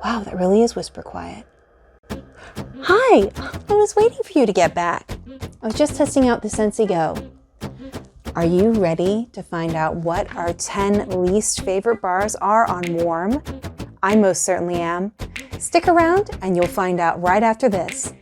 Wow, that really is whisper quiet. Hi, I was waiting for you to get back. I was just testing out the Scentsy Go. Are you ready to find out what our 10 least favorite bars are on warm? I most certainly am. Stick around and you'll find out right after this.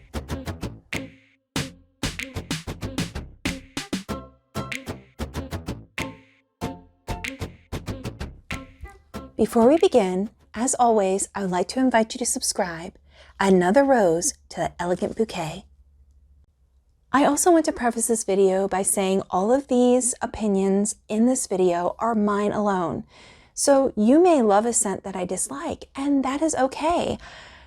Before we begin, as always, I would like to invite you to subscribe. Add another rose to that elegant bouquet. I also want to preface this video by saying all of these opinions in this video are mine alone. So you may love a scent that I dislike, and that is okay.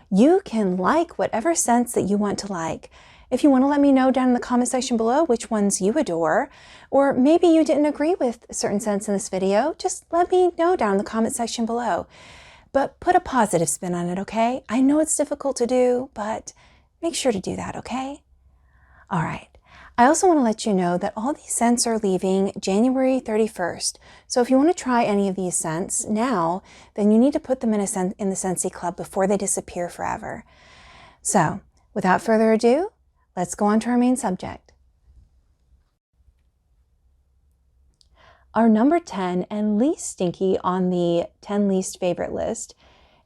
You can like whatever scents that you want to like. If you want to let me know down in the comment section below which ones you adore, or maybe you didn't agree with certain scents in this video, just let me know down in the comment section below. But put a positive spin on it, okay? I know it's difficult to do, but make sure to do that, okay? All right. I also want to let you know that all these scents are leaving January 31st. So if you want to try any of these scents now, then you need to put them in the Scentsy Club before they disappear forever. So without further ado, let's go on to our main subject. Our number 10 and least stinky on the 10 least favorite list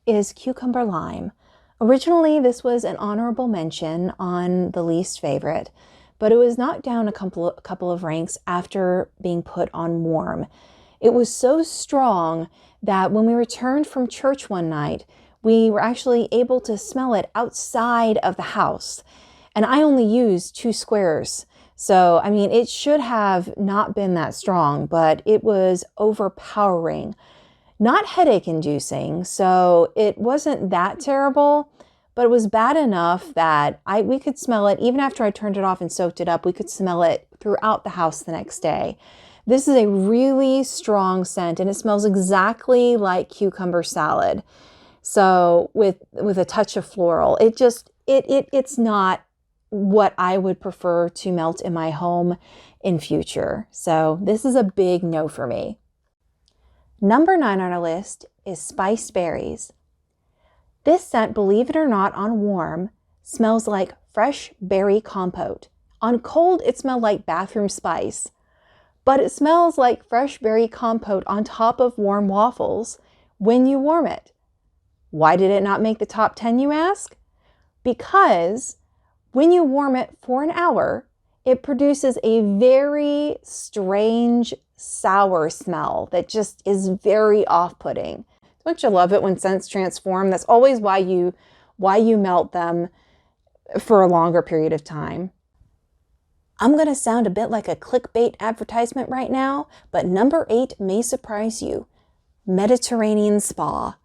is Cucumber Lime. Originally, this was an honorable mention on the least favorite, but it was knocked down a couple of ranks after being put on warm. It was so strong that when we returned from church one night, we were actually able to smell it outside of the house. And I only used 2 squares. So, I mean, it should have not been that strong, but it was overpowering. Not headache inducing, so it wasn't that terrible, but it was bad enough that we could smell it. Even after I turned it off and soaked it up, we could smell it throughout the house the next day. This is a really strong scent, and it smells exactly like cucumber salad. So with a touch of floral, it's not what I would prefer to melt in my home in future. So this is a big no for me. Number 9 on our list is Spiced Berries. This scent, believe it or not, on warm, smells like fresh berry compote. On cold, it smelled like bathroom spice. But it smells like fresh berry compote on top of warm waffles when you warm it. Why did it not make the top 10, you ask? Because when you warm it for an hour, it produces a very strange sour smell that just is very off-putting. Don't you love it when scents transform? That's always why you melt them for a longer period of time. I'm going to sound a bit like a clickbait advertisement right now, but number 8 may surprise you. Mediterranean Spa.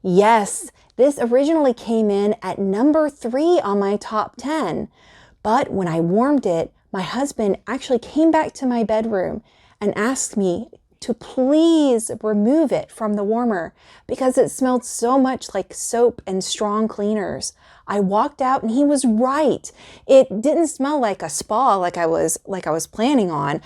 Yes, this originally came in at number 3 on my top 10, but when I warmed it, my husband actually came back to my bedroom and asked me to please remove it from the warmer because it smelled so much like soap and strong cleaners. I walked out and he was right. It didn't smell like a spa like I was planning on.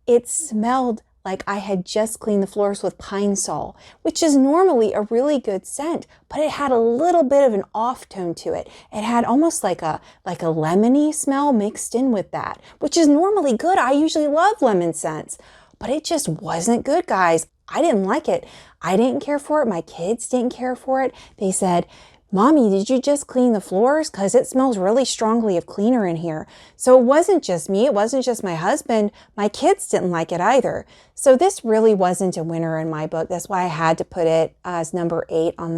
It smelled like I had just cleaned the floors with Pine Sol, which is normally a really good scent, but it had a little bit of an off tone to it. It had almost like a lemony smell mixed in with that, which is normally good. I usually love lemon scents, but it just wasn't good, guys. I didn't like it. I didn't care for it. My kids didn't care for it. They said, "Mommy, did you just clean the floors? Because it smells really strongly of cleaner in here." So it wasn't just me. It wasn't just my husband. My kids didn't like it either. So this really wasn't a winner in my book. That's why I had to put it as number 8 on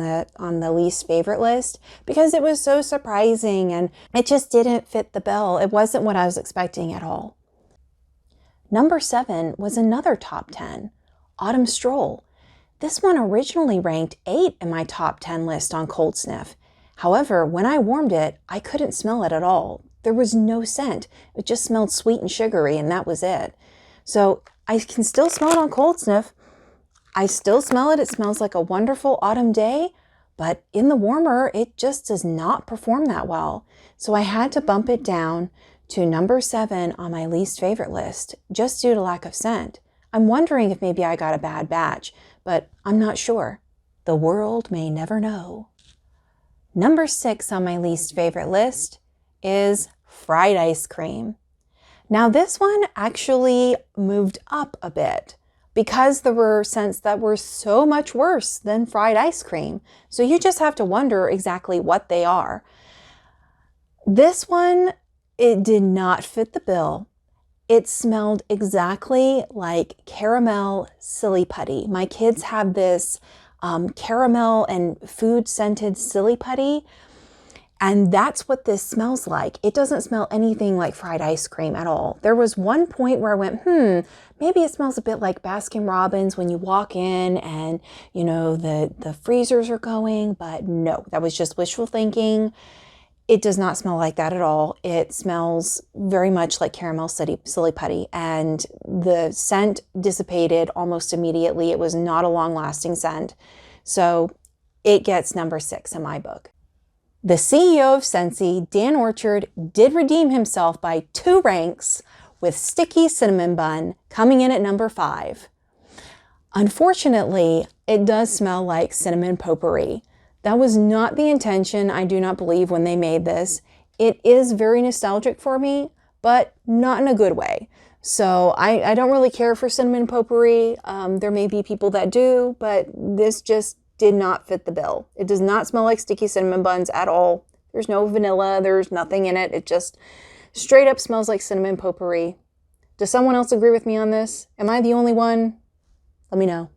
the least favorite list, because it was so surprising and it just didn't fit the bill. It wasn't what I was expecting at all. Number 7 was another top 10, Autumn Stroll. This one originally ranked 8 in my top 10 list on Cold Sniff. However, when I warmed it, I couldn't smell it at all. There was no scent. It just smelled sweet and sugary, and that was it. So I can still smell it on Cold Sniff. I still smell it. It smells like a wonderful autumn day, but in the warmer, it just does not perform that well. So I had to bump it down to number 7 on my least favorite list, just due to lack of scent. I'm wondering if maybe I got a bad batch, but I'm not sure. The world may never know. Number 6 on my least favorite list is fried ice cream. Now this one actually moved up a bit because there were scents that were so much worse than fried ice cream. So you just have to wonder exactly what they are. This one, it did not fit the bill. It smelled exactly like caramel silly putty. My kids have this caramel and food scented silly putty, and that's what this smells like. It doesn't smell anything like fried ice cream at all. There was one point where I went, maybe it smells a bit like Baskin-Robbins when you walk in and, you know, the freezers are going, but no, that was just wishful thinking. It does not smell like that at all. It smells very much like caramel silly putty, and the scent dissipated almost immediately. It was not a long-lasting scent. So it gets number 6 in my book. The CEO of Scentsy, Dan Orchard, did redeem himself by 2 ranks with Sticky Cinnamon Bun coming in at number 5. Unfortunately, it does smell like cinnamon potpourri. That was not the intention, I do not believe, when they made this. It is very nostalgic for me, but not in a good way. So I don't really care for cinnamon potpourri. There may be people that do, but this just did not fit the bill. It does not smell like sticky cinnamon buns at all. There's no vanilla, there's nothing in it. It just straight up smells like cinnamon potpourri. Does someone else agree with me on this? Am I the only one? Let me know.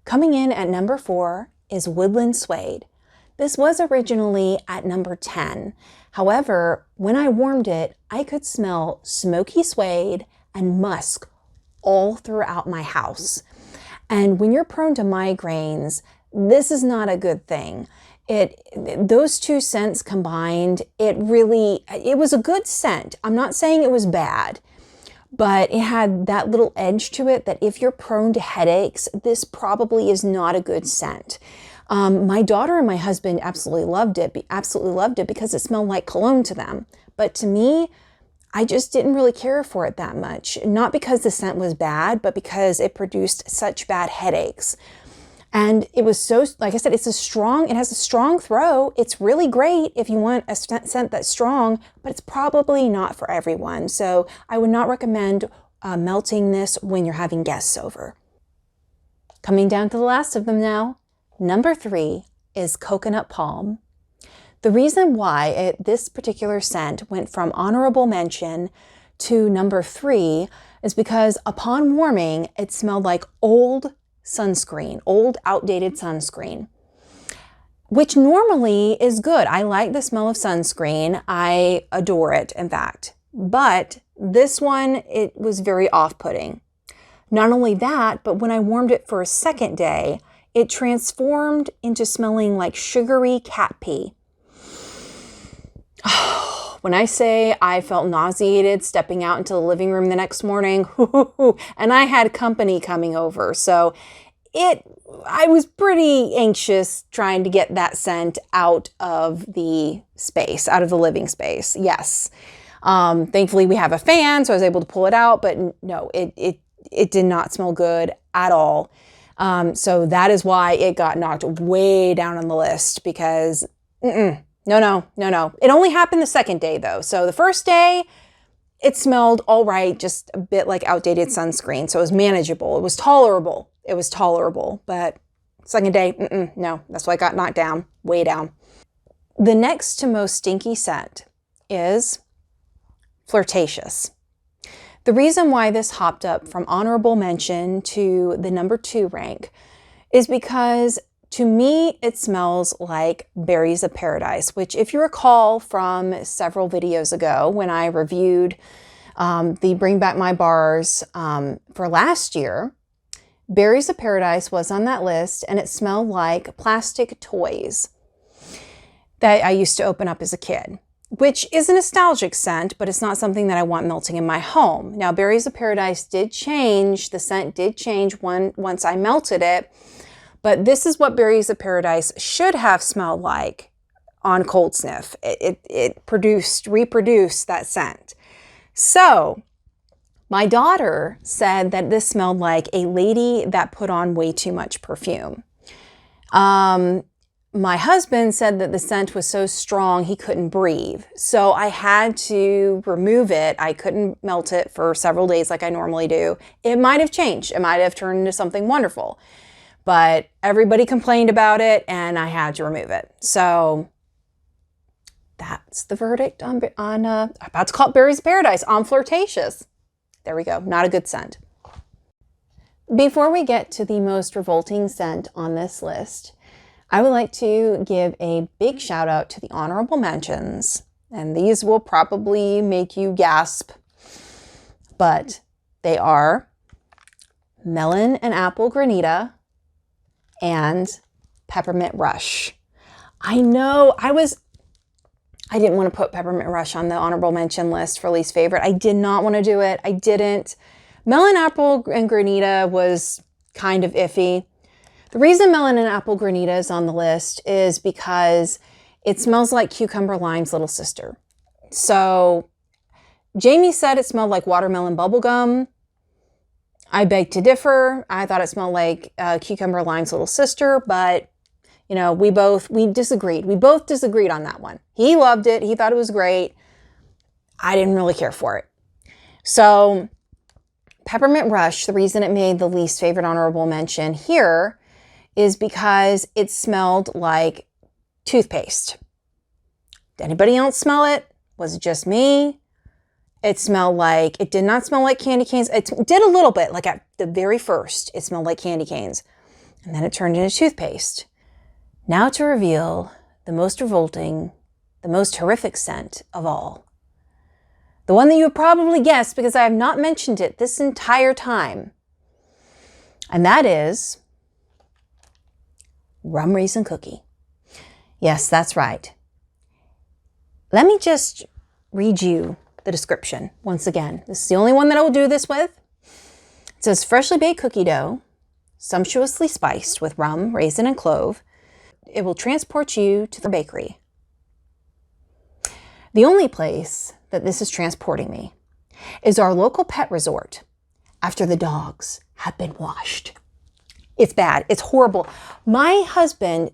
Coming in at number 4 is Woodland Suede. This was originally at number 10. However, when I warmed it, I could smell smoky suede and musk all throughout my house. And when you're prone to migraines, this is not a good thing. Those 2 scents combined, it was a good scent. I'm not saying it was bad, but it had that little edge to it that if you're prone to headaches, this probably is not a good scent. My daughter and my husband absolutely loved it because it smelled like cologne to them. But to me, I just didn't really care for it that much. Not because the scent was bad, but because it produced such bad headaches. And it was so, like I said, it has a strong throw. It's really great if you want a scent that's strong, but it's probably not for everyone. So I would not recommend melting this when you're having guests over. Coming down to the last of them now. Number 3 is Coconut Palm. The reason why this particular scent went from honorable mention to number 3 is because upon warming, it smelled like old sunscreen, old outdated sunscreen, which normally is good. I like the smell of sunscreen. I adore it, in fact. But this one, it was very off-putting. Not only that, but when I warmed it for a second day, it transformed into smelling like sugary cat pee. When I say I felt nauseated stepping out into the living room the next morning, and I had company coming over, so I was pretty anxious trying to get that scent out of the space, out of the living space. Yes. Thankfully we have a fan, so I was able to pull it out, but no, it did not smell good at all. So that is why it got knocked way down on the list, because no. It only happened the second day though. So the first day, it smelled all right, just a bit like outdated sunscreen. So it was manageable. It was tolerable. But second day, no. That's why it got knocked down, way down. The next to most stinky scent is Flirtatious. The reason why this hopped up from honorable mention to the number 2 rank is because to me, it smells like Berries of Paradise, which if you recall from several videos ago when I reviewed the Bring Back My Bars for last year, Berries of Paradise was on that list, and it smelled like plastic toys that I used to open up as a kid, which is a nostalgic scent, but it's not something that I want melting in my home. Now, Berries of Paradise did change. The scent did change once I melted it, but this is what Berries of Paradise should have smelled like on cold sniff. It reproduced that scent. So my daughter said that this smelled like a lady that put on way too much perfume. my husband said that the scent was so strong he couldn't breathe. So I had to remove it. I couldn't melt it for several days like I normally do. It might have changed. It might have turned into something wonderful. But everybody complained about it and I had to remove it. So that's the verdict on I'm about to call it Berries of Paradise, on Flirtatious. There we go. Not a good scent. Before we get to the most revolting scent on this list, I would like to give a big shout out to the honorable mentions. And these will probably make you gasp, but they are Melon and Apple Granita and Peppermint Rush. I know I didn't want to put Peppermint Rush on the honorable mention list for least favorite. I did not want to do it. I didn't. Melon, Apple, and Granita was kind of iffy. The reason Melon and Apple Granita is on the list is because it smells like Cucumber Lime's little sister. So Jamie said it smelled like watermelon bubblegum. I beg to differ. I thought it smelled like Cucumber Lime's little sister, but you know, we disagreed. We both disagreed on that one. He loved it. He thought it was great. I didn't really care for it. So Peppermint Rush, the reason it made the least favorite honorable mention here is because it smelled like toothpaste. Did anybody else smell it? Was it just me? It did not smell like candy canes. It did a little bit, like at the very first, it smelled like candy canes. And then it turned into toothpaste. Now to reveal the most revolting, the most horrific scent of all. The one that you have probably guessed because I have not mentioned it this entire time. And that is Rum Reason Cookie. Yes, that's right. Let me just read you the description once again. This is the only one that I will do this with. It says, freshly baked cookie dough, sumptuously spiced with rum, raisin, and clove. It will transport you to the bakery. The only place that this is transporting me is our local pet resort after the dogs have been washed. It's bad. It's horrible. My husband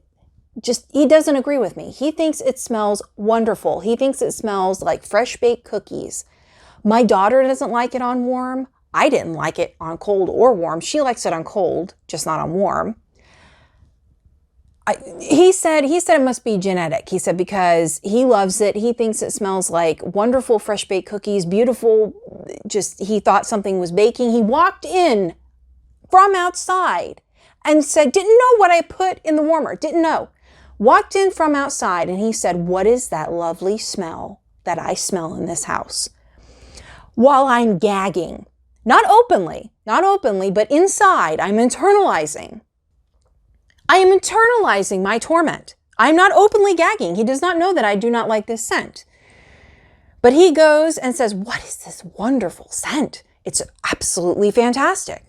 he doesn't agree with me. He thinks it smells wonderful. He thinks it smells like fresh baked cookies. My daughter doesn't like it on warm. I didn't like it on cold or warm. She likes it on cold, just not on warm. He said it must be genetic. He said because he loves it. He thinks it smells like wonderful fresh baked cookies, beautiful. He thought something was baking. He walked in from outside and said, didn't know what I put in the warmer. Didn't know. Walked in from outside and he said, what is that lovely smell that I smell in this house? While I'm gagging, not openly, but inside, I'm internalizing. I am internalizing my torment. I'm not openly gagging. He does not know that I do not like this scent. But he goes and says, what is this wonderful scent? It's absolutely fantastic.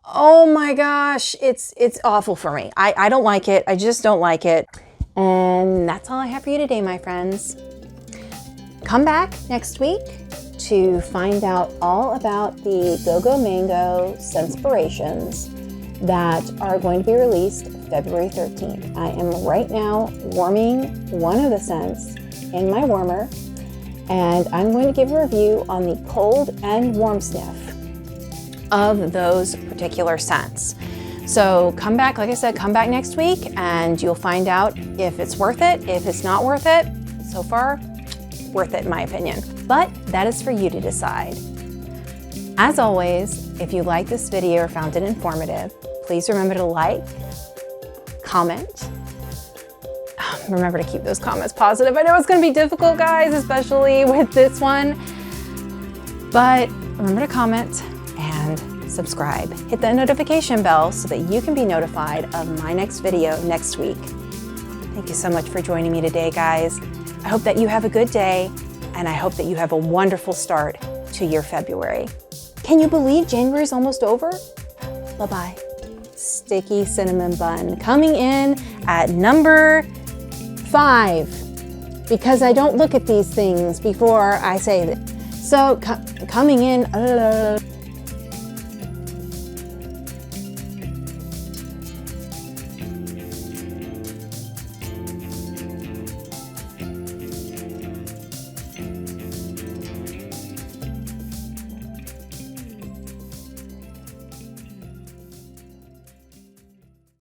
Oh my gosh, it's awful for me. I don't like it. I just don't like it. And that's all I have for you today, my friends. Come back next week to find out all about the Go-Go Mango Scentspirations that are going to be released February 13th. I am right now warming one of the scents in my warmer, and I'm going to give a review on the cold and warm sniff of those particular scents. So come back, like I said, come back next week and you'll find out if it's worth it, if it's not worth it. So far, worth it in my opinion. But that is for you to decide. As always, if you like this video or found it informative, please remember to like, comment. Remember to keep those comments positive. I know it's going to be difficult, guys, especially with this one. But remember to comment and subscribe. Hit the notification bell so that you can be notified of my next video next week. Thank you so much for joining me today, guys. I hope that you have a good day, and I hope that you have a wonderful start to your February. Can you believe January is almost over? Bye-bye. Sticky Cinnamon Bun coming in at number 5, because I don't look at these things before I say it. So coming in